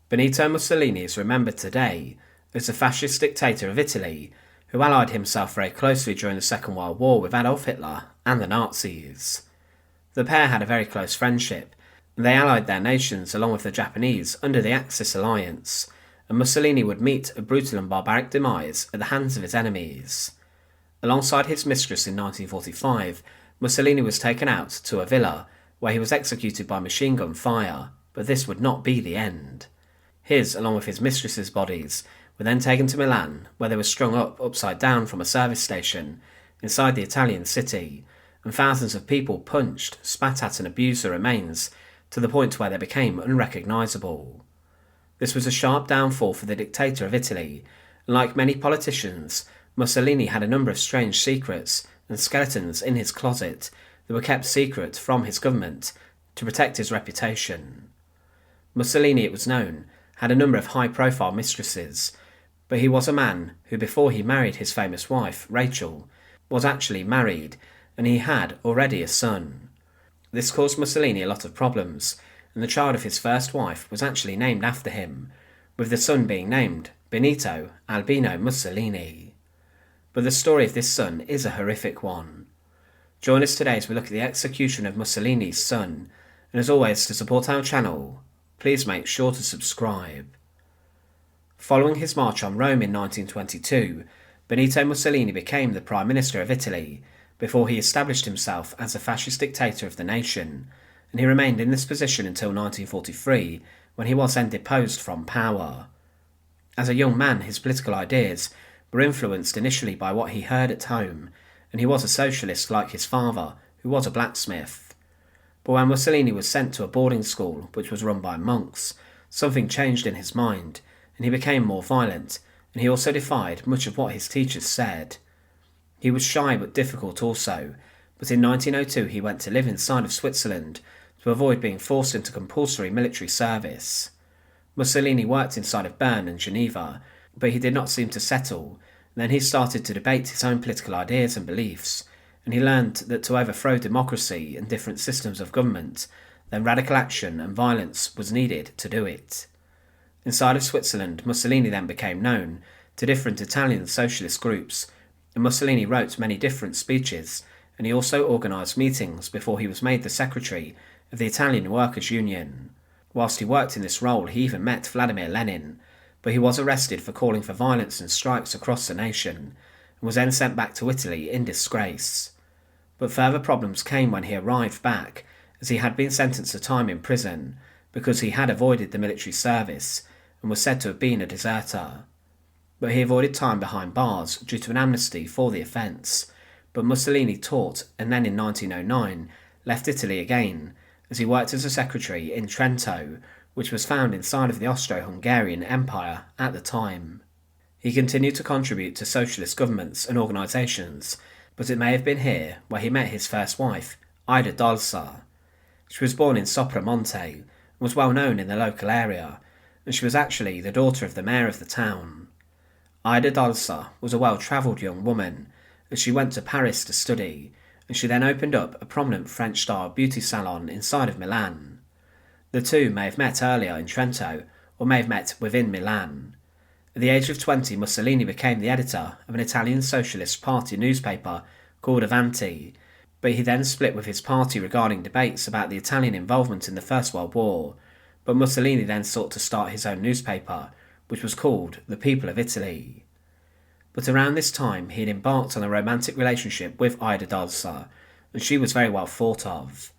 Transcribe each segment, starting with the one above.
Benito Mussolini is remembered today as the fascist dictator of Italy who allied himself very closely during the Second World War with Adolf Hitler and the Nazis. The pair had a very close friendship, and they allied their nations along with the Japanese under the Axis alliance, and Mussolini would meet a brutal and barbaric demise at the hands of his enemies. Alongside his mistress in 1945, Mussolini was taken out to a villa where he was executed by machine gun fire, but this would not be the end. His, along with his mistress's bodies, were then taken to Milan, where they were strung up upside down from a service station inside the Italian city, and thousands of people punched, spat at and abused the remains to the point where they became unrecognisable. This was a sharp downfall for the dictator of Italy, and like many politicians, Mussolini had a number of strange secrets and skeletons in his closet that were kept secret from his government to protect his reputation. Mussolini, it was known, had a number of high-profile mistresses, but he was a man who, before he married his famous wife, Rachel, was actually married, and he had already a son. This caused Mussolini a lot of problems, and the child of his first wife was actually named after him, with the son being named Benito Albino Mussolini. But the story of this son is a horrific one. Join us today as we look at the execution of Mussolini's son, and as always, to support our channel, please make sure to subscribe. Following his march on Rome in 1922, Benito Mussolini became the Prime Minister of Italy before he established himself as a fascist dictator of the nation, and he remained in this position until 1943, when he was then deposed from power. As a young man, his political ideas were influenced initially by what he heard at home, and he was a socialist like his father, who was a blacksmith. But when Mussolini was sent to a boarding school which was run by monks, something changed in his mind, and he became more violent, and he also defied much of what his teachers said. He was shy but difficult also, but in 1902 he went to live inside of Switzerland to avoid being forced into compulsory military service. Mussolini worked inside of Bern and Geneva, but he did not seem to settle, and then he started to debate his own political ideas and beliefs, and he learned that to overthrow democracy and different systems of government, then radical action and violence was needed to do it. Inside of Switzerland, Mussolini then became known to different Italian socialist groups, and Mussolini wrote many different speeches, and he also organised meetings before he was made the secretary of the Italian Workers' Union. Whilst he worked in this role, he even met Vladimir Lenin, but he was arrested for calling for violence and strikes across the nation, and was then sent back to Italy in disgrace. But further problems came when he arrived back, as he had been sentenced to time in prison because he had avoided the military service and was said to have been a deserter. But he avoided time behind bars due to an amnesty for the offence, but Mussolini taught and then in 1909 left Italy again, as he worked as a secretary in Trento, which was found inside of the Austro-Hungarian Empire at the time. He continued to contribute to socialist governments and organisations, but it may have been here where he met his first wife, Ida Dosa. She was born in Sopramonte and was well known in the local area, and she was actually the daughter of the mayor of the town. Ida Dosa was a well-travelled young woman, as she went to Paris to study, and she then opened up a prominent French-style beauty salon inside of Milan. The two may have met earlier in Trento, or may have met within Milan. At the age of 20, Mussolini became the editor of an Italian Socialist Party newspaper called Avanti, but he then split with his party regarding debates about the Italian involvement in the First World War, but Mussolini then sought to start his own newspaper, which was called The People of Italy. But around this time he had embarked on a romantic relationship with Ida Dosa, and she was very well thought of.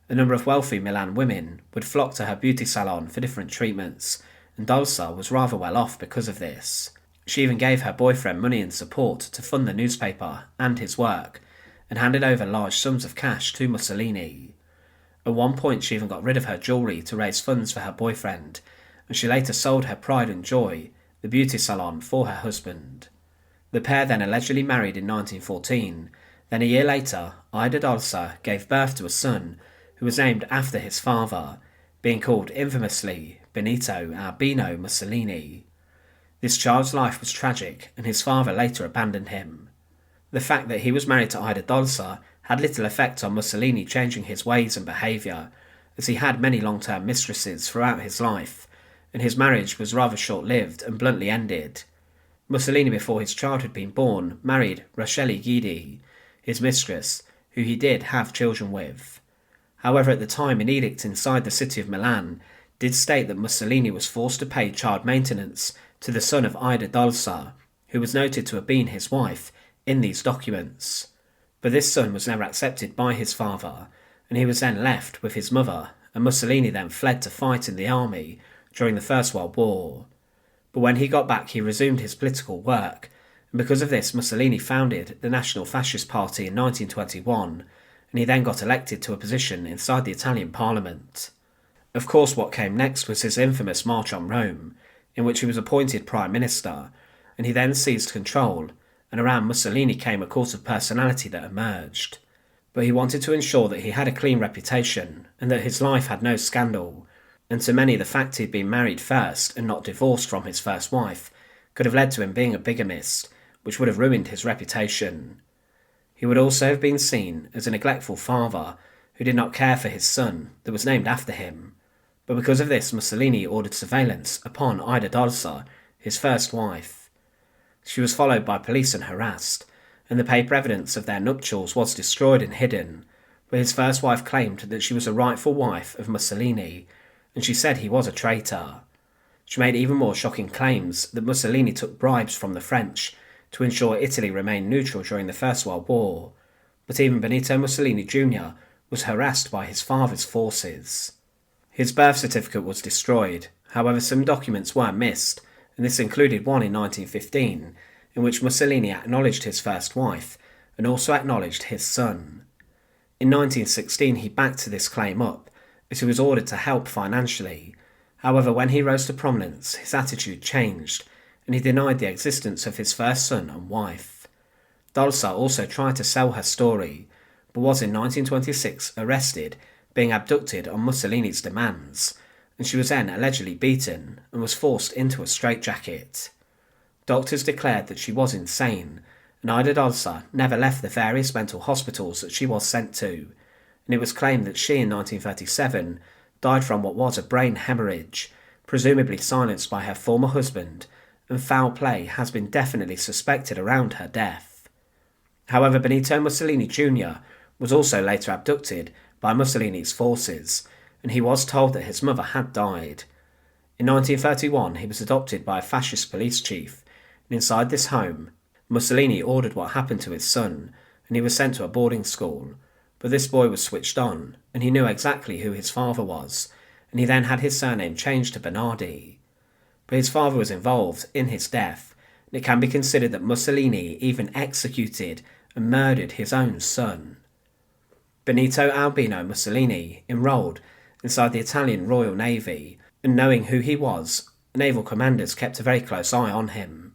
A number of wealthy Milan women would flock to her beauty salon for different treatments, and Dosa was rather well off because of this. She even gave her boyfriend money and support to fund the newspaper and his work, and handed over large sums of cash to Mussolini. At one point she even got rid of her jewellery to raise funds for her boyfriend, and she later sold her pride and joy, the beauty salon, for her husband. The pair then allegedly married in 1914, then a year later Ida Dosa gave birth to a son who was named after his father, being called infamously Benito Albino Mussolini. This child's life was tragic, and his father later abandoned him. The fact that he was married to Ida Dosa had little effect on Mussolini changing his ways and behaviour, as he had many long-term mistresses throughout his life, and his marriage was rather short-lived and bluntly ended. Mussolini, before his child had been born, married Rachele Guidi, his mistress, who he did have children with. However, at the time, an edict inside the city of Milan did state that Mussolini was forced to pay child maintenance to the son of Ida Dosa, who was noted to have been his wife in these documents. But this son was never accepted by his father, and he was then left with his mother, and Mussolini then fled to fight in the army during the First World War. But when he got back, he resumed his political work, and because of this, Mussolini founded the National Fascist Party in 1921, and he then got elected to a position inside the Italian Parliament. Of course, what came next was his infamous March on Rome, in which he was appointed Prime Minister, and he then seized control, and around Mussolini came a cult of personality that emerged. But he wanted to ensure that he had a clean reputation, and that his life had no scandal, and to many the fact he had been married first and not divorced from his first wife could have led to him being a bigamist, which would have ruined his reputation. He would also have been seen as a neglectful father who did not care for his son that was named after him. But because of this, Mussolini ordered surveillance upon Ida Dosa, his first wife. She was followed by police and harassed, and the paper evidence of their nuptials was destroyed and hidden, but his first wife claimed that she was a rightful wife of Mussolini, and she said he was a traitor. She made even more shocking claims that Mussolini took bribes from the French to ensure Italy remained neutral during the First World War, but even Benito Mussolini Junior was harassed by his father's forces. His birth certificate was destroyed, however some documents were missed, and this included one in 1915, in which Mussolini acknowledged his first wife, and also acknowledged his son. In 1916 he backed this claim up, as he was ordered to help financially. However, when he rose to prominence, his attitude changed, and he denied the existence of his first son and wife. Dosa also tried to sell her story, but was in 1926 arrested, being abducted on Mussolini's demands, and she was then allegedly beaten and was forced into a straitjacket. Doctors declared that she was insane, and Ida Dosa never left the various mental hospitals that she was sent to, and it was claimed that she in 1937 died from what was a brain hemorrhage, presumably silenced by her former husband, and foul play has been definitely suspected around her death. However, Benito Mussolini Junior was also later abducted by Mussolini's forces, and he was told that his mother had died. In 1931 he was adopted by a fascist police chief, and inside this home, Mussolini ordered what happened to his son, and he was sent to a boarding school. But this boy was switched on, and he knew exactly who his father was, and he then had his surname changed to Bernardi. But his father was involved in his death, and it can be considered that Mussolini even executed and murdered his own son. Benito Albino Mussolini enrolled inside the Italian Royal Navy, and knowing who he was, naval commanders kept a very close eye on him.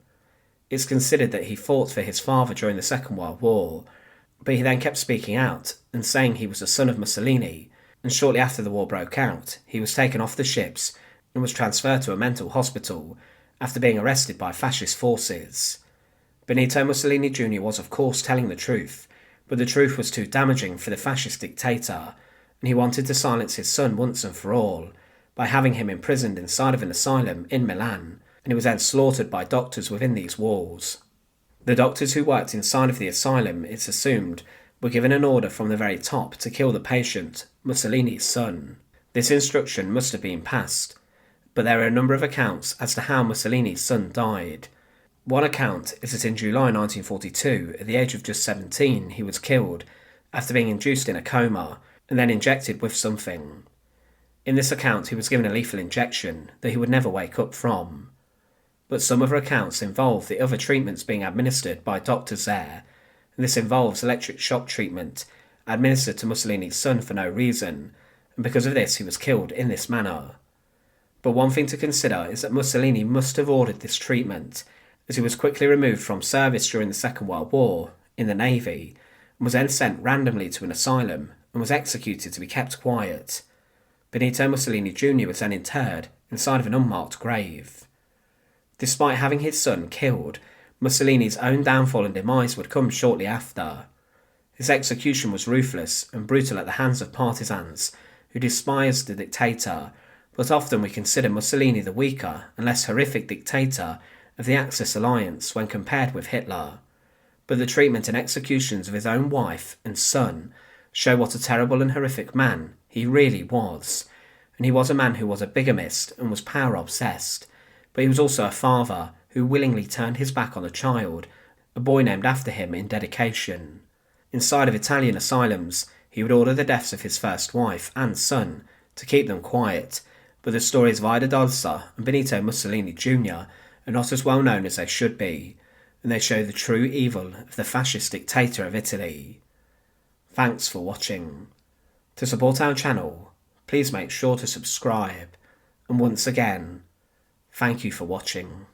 It's considered that he fought for his father during the Second World War, but he then kept speaking out and saying he was a son of Mussolini, and shortly after the war broke out, he was taken off the ships and was transferred to a mental hospital after being arrested by fascist forces. Benito Mussolini Junior was of course telling the truth, but the truth was too damaging for the fascist dictator, and he wanted to silence his son once and for all by having him imprisoned inside of an asylum in Milan, and he was then slaughtered by doctors within these walls. The doctors who worked inside of the asylum, it's assumed, were given an order from the very top to kill the patient, Mussolini's son. This instruction must have been passed, but there are a number of accounts as to how Mussolini's son died. One account is that in July 1942, at the age of just 17, he was killed after being induced in a coma and then injected with something. In this account, he was given a lethal injection that he would never wake up from. But some other accounts involve the other treatments being administered by doctors there, and this involves electric shock treatment administered to Mussolini's son for no reason, and because of this he was killed in this manner. But one thing to consider is that Mussolini must have ordered this treatment, as he was quickly removed from service during the Second World War in the Navy, and was then sent randomly to an asylum and was executed to be kept quiet. Benito Mussolini Junior was then interred inside of an unmarked grave. Despite having his son killed, Mussolini's own downfall and demise would come shortly after. His execution was ruthless and brutal at the hands of partisans who despised the dictator, but often we consider Mussolini the weaker and less horrific dictator of the Axis alliance when compared with Hitler. But the treatment and executions of his own wife and son show what a terrible and horrific man he really was. And he was a man who was a bigamist and was power-obsessed, but he was also a father who willingly turned his back on a child, a boy named after him in dedication. Inside of Italian asylums, he would order the deaths of his first wife and son to keep them quiet, but the stories of Dosa and Benito Mussolini Junior are not as well known as they should be, and they show the true evil of the fascist dictator of Italy. Thanks for watching. To support our channel, please make sure to subscribe, and once again, thank you for watching.